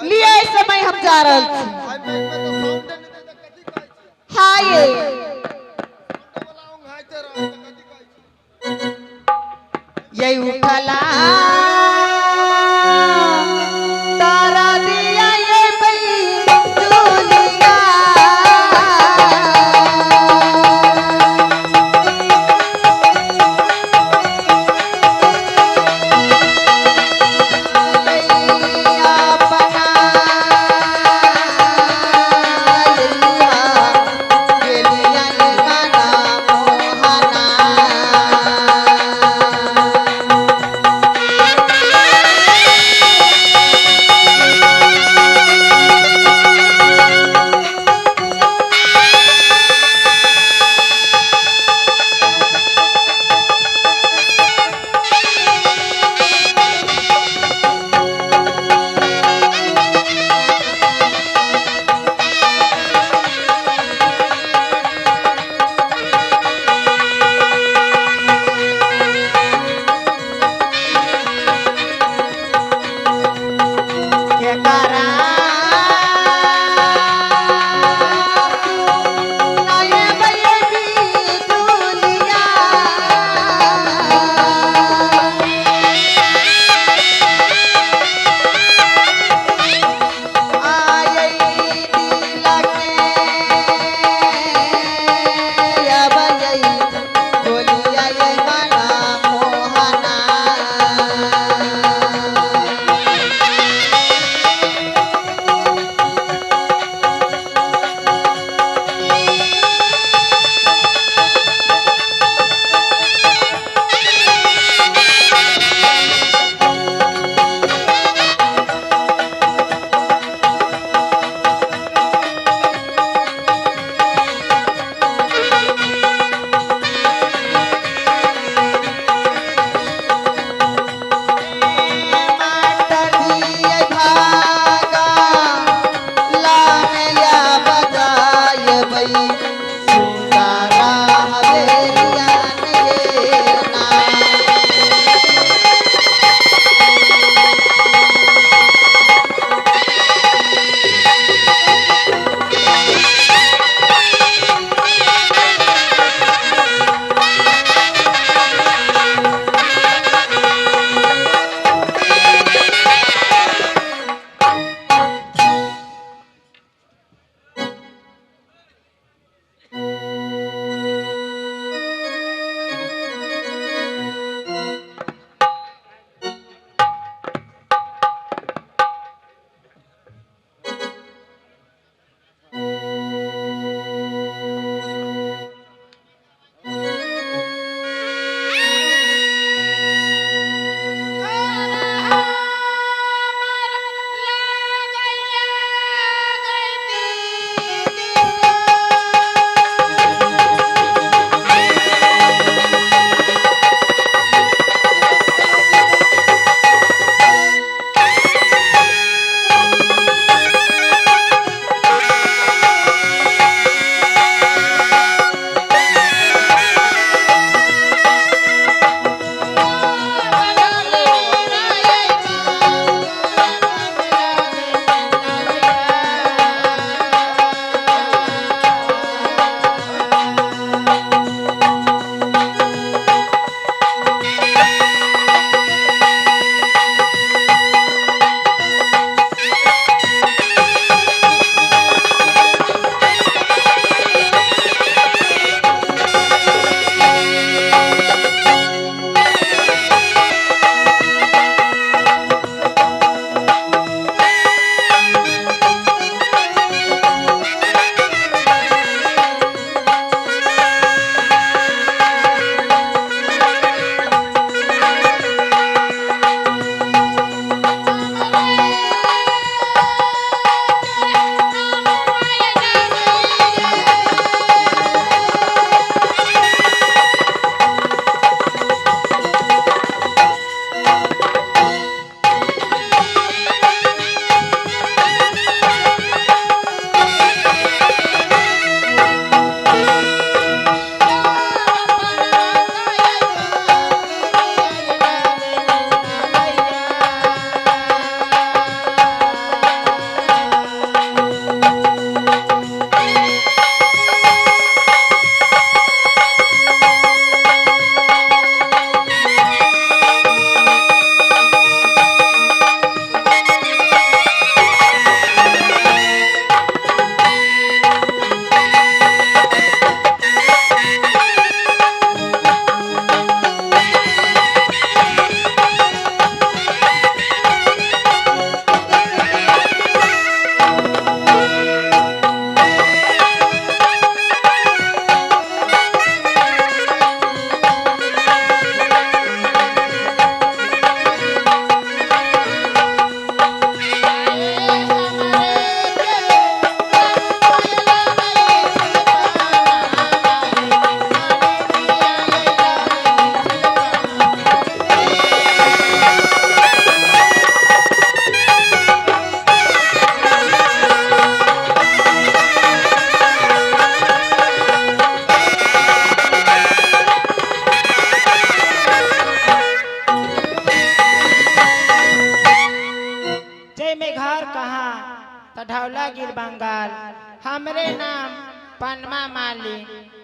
लिए इस समय हम जा रहे थे। हाँ ये यही उठला तारा दिया ये बंजुलिया तो ढौला गिर बंगाल हमरे नाम पनमा माली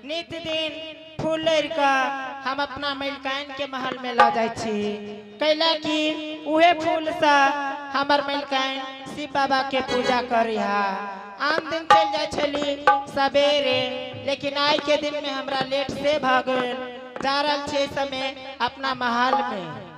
नित दिन फूल का हम अपना मलिकाइन के महल में ला जाय छी कैला कि उहे फूल सा हमर मलिकाइन शिव बाबा के पूजा करिहा आम दिन चल जाय छली सवेरे लेकिन आज के दिन में हमरा लेट से भागल जा रहल छे समय अपना महल में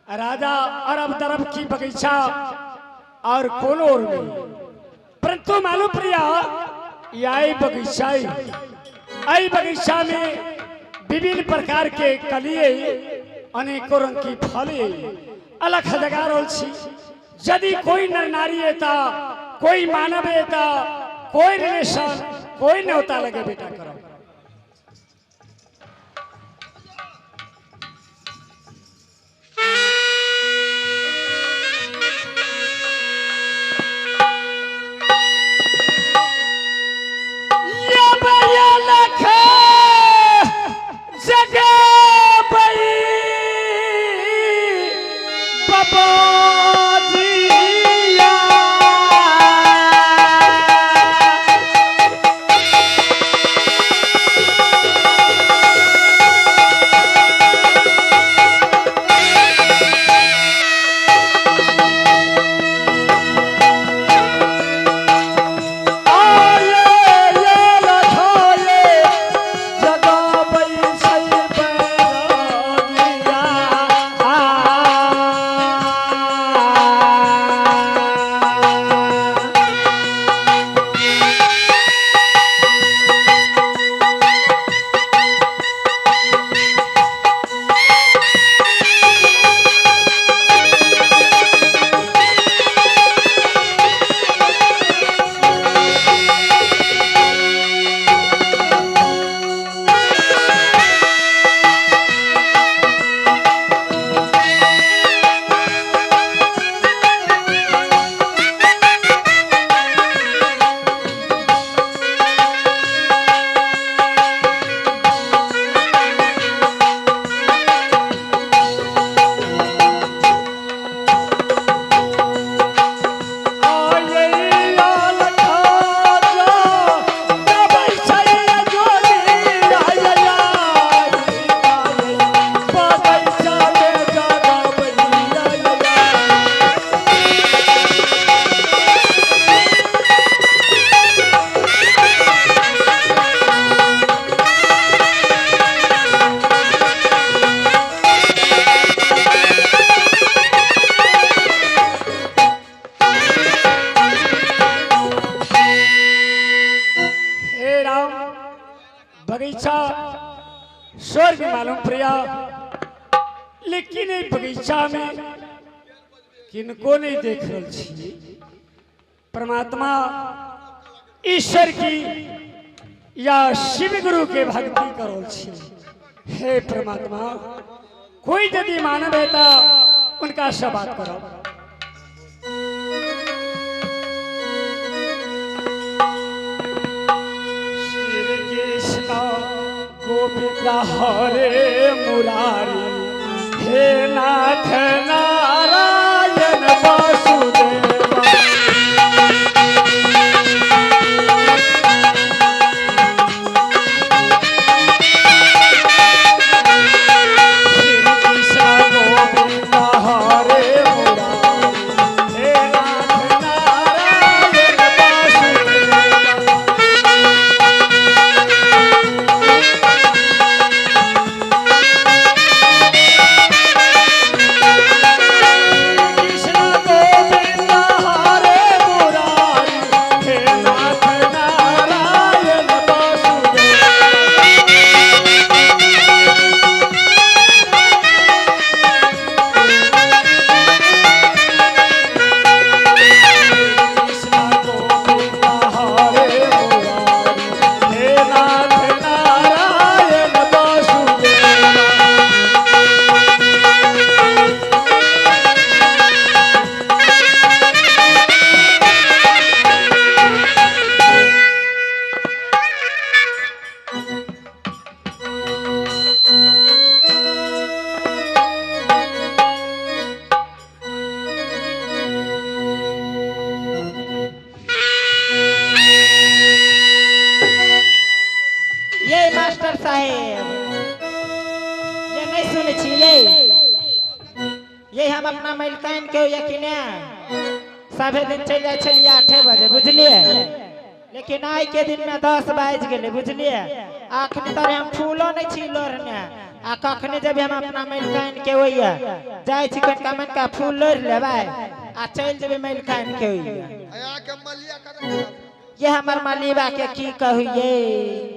राजा अरब तरफ की बगीचा और कोनोर में परंतु मालूम प्रिया यही बगीचा में विभिन्न प्रकार के कलिए अनेकों रंग की फले अलग जगह रोल यदि कोई नर नारी एता कोई मानव एता कोई रिलेशन कोई न्योता लगे बेटा करो ईश्वर भी मालूम प्रिया, लेकिन ये बगीचा में किनको नहीं देख रही छी। परमात्मा ईश्वर की या शिव गुरु के भक्ति करो छी। हे परमात्मा, कोई यदि मानव है तो उनका सब बात करो। श्री कृष्ण गोविंद हरे मुरारी, हे नाथ नारायण वासुदेव। मास्टर साहेब ये नहीं सुने छिए, ये हम अपना मलिकाइन के यकीने सभे दिन चल जाए छलिए 8 बजे बुझलिए, लेकिन आई के दिन में 10 बज गए बुझलिए। अखनी तरे हम फूलो नहीं छिलो रहने आ कखनी जब हम अपना मलिकाइन के होइए जाय छी कन कमन का फूल लोर लेबै आ चल जेबे मलिकाइन के होइए। आया के मलिया कर ये हमर मलिबा के की कहिए।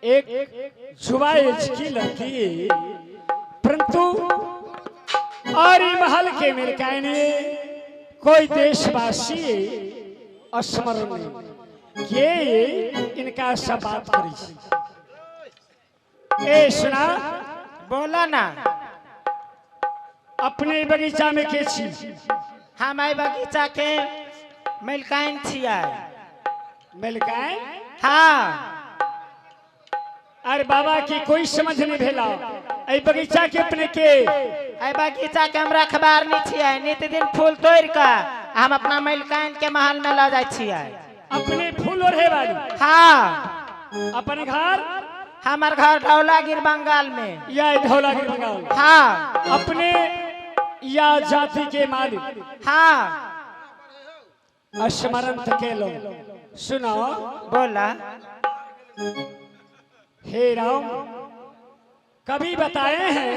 एक जुवा एज की लड़की, परंतु और महल के मिलकाने कोई देशवासी स्मरण ये इनका सब बात करी। ए सुना, बोला ना। अपने बगीचा में के छी? हम आई बगीचा के मिलकाइन छिया। मिलकाइन? हाँ। अरे बाबा की कोई समझ नहीं भेला। ए बगीचा के अपने के? आई बगीचा के हमरा खबर नहीं छिया। नित दिन फूल तोड़ का हम अपना मिलकाइन के महल में ला जाय छिया। अपने फूल ओढ़े वाली? हाँ। अपन घर? हमार घर धौलागिर बंगाल में। या धौलागिर बंगाल? हाँ। अपने या जाति के मालिक? हाँ। स्मरण के लो। सुनो, बोला। हे राम, कभी बताए हैं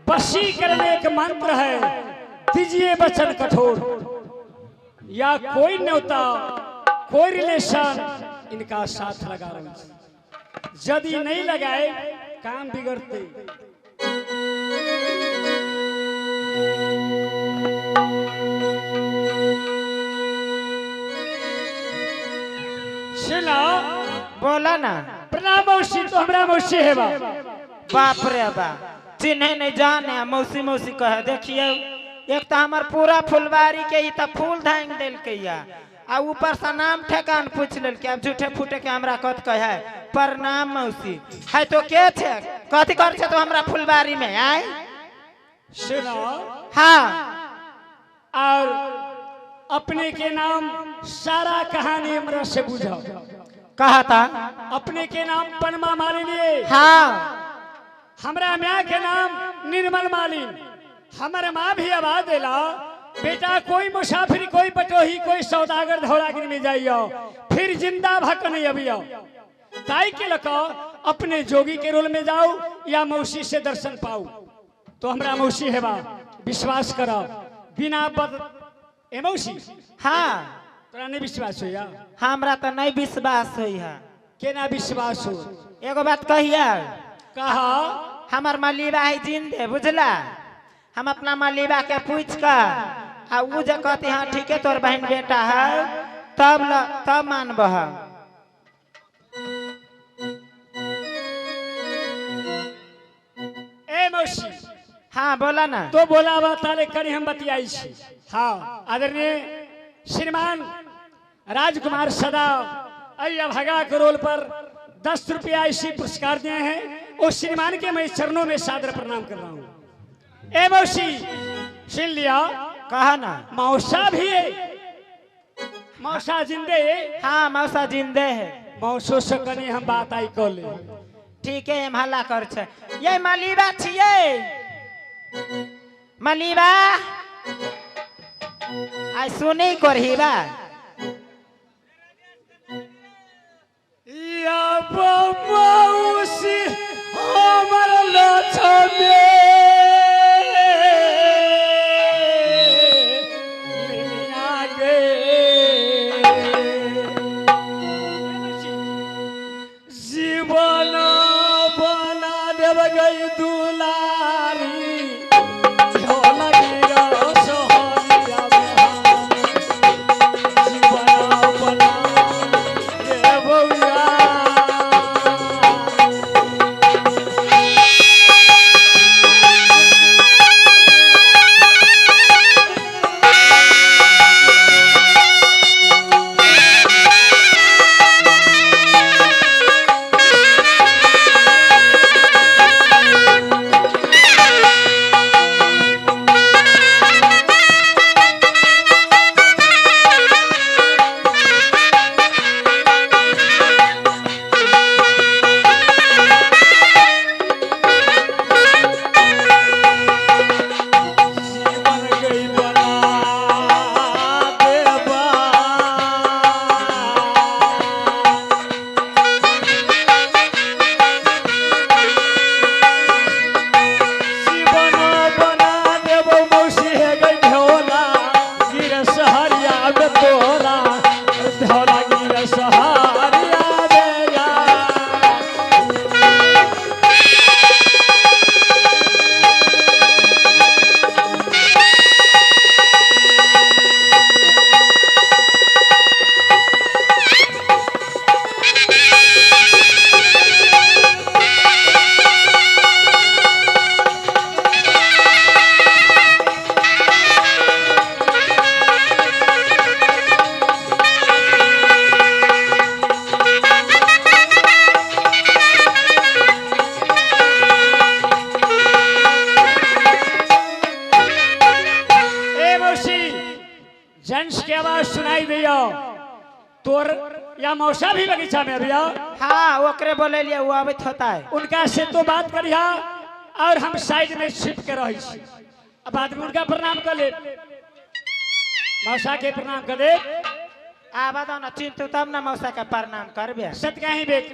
वशीकरण एक मंत्र है, दीजिए वचन कठोर। या कोई न्योता, कोई रिलेशन इनका साथ लगा रहा, यदि नहीं लगाए काम बिगड़ते। सुना, बोला ना। प्रणाम मौसी। तो हमरा मौसी है बा? बाप रे बाप, चिन्हे नहीं जाने मौसी मौसी कहे। देखिए, एक तो हमार पूरा फुलवारी के ही तो फूल धांग दिल के आ ऊपर से नाम ठेकान पूछ लेल के। अब झूठे फूटे के हमरा कत कहे प्रणाम मौसी है तो के छे कथी कर छे तो हमरा फुलवारी में आए। सुनो, हाँ। और अपने के नाम सारा कहानी हमरा से बुझाओ। कहा था अपने के नाम पनमा मालिन लिए? हाँ। हमरा माँ के नाम निर्मल मालिन। हमारे माँ भी आवाज देला, बेटा कोई मुसाफिर, कोई बटोही, कोई सौदागर धौलागिर में जाइयो, फिर जिंदा भक नहीं अबियो। ताई के लको अपने जोगी के रोल में जाओ या मौसी से दर्शन पाओ। तो हमरा मौसी है बा, विश्वास करो बिना बद ए मौसी। हाँ। तोरा नहीं विश्वास हो या? हमरा तो नहीं विश्वास होई है। केना विश्वास हो? एगो बात कहिया। कहा? हमार मलिबा है जिंदे, बुझला। हम अपना मलिबा के पूछ का आ उ जे कहते हाँ ठीक है तोर बहन बेटा है तब मानब। ए मौसी। हाँ बोला ना। तो बोला बा ताले करी हम बतियाई छी। हाँ, आदरणीय श्रीमान राजकुमार सदा अय्या भगा के रोल पर 10 रुपया इसी पुरस्कार दिए हैं। उस श्रीमान के मैं चरणों में सादर प्रणाम कर रहा हूँ। ए मौसी सुन लिया? कहा ना। मौसा भी है? मौसा जिंदे है? हाँ मौसा जिंदे है। मौसो से कनी हम बात आई को ले। ठीक है हम हल्ला कर छे। ये मलिबा छिए? मलिबा आई सुनी करहिबा। या मौसी हमर लछमे जीवन बना देव गई दुलारी झोलगिर सोहरिया में। आवाज सुनाई दिया तोर या मौसा भी बगीचा में भैया हाँ ओकरे बोले लिए वो अभी होता है। उनका से तो बात करिया और हम साइड में छिप के रही छी। अब आदमी उनका प्रणाम कर ले मौसा के प्रणाम कर दे आ बताओ ना चिंतु तब ना मौसा का प्रणाम करबे। सत कहीं बेच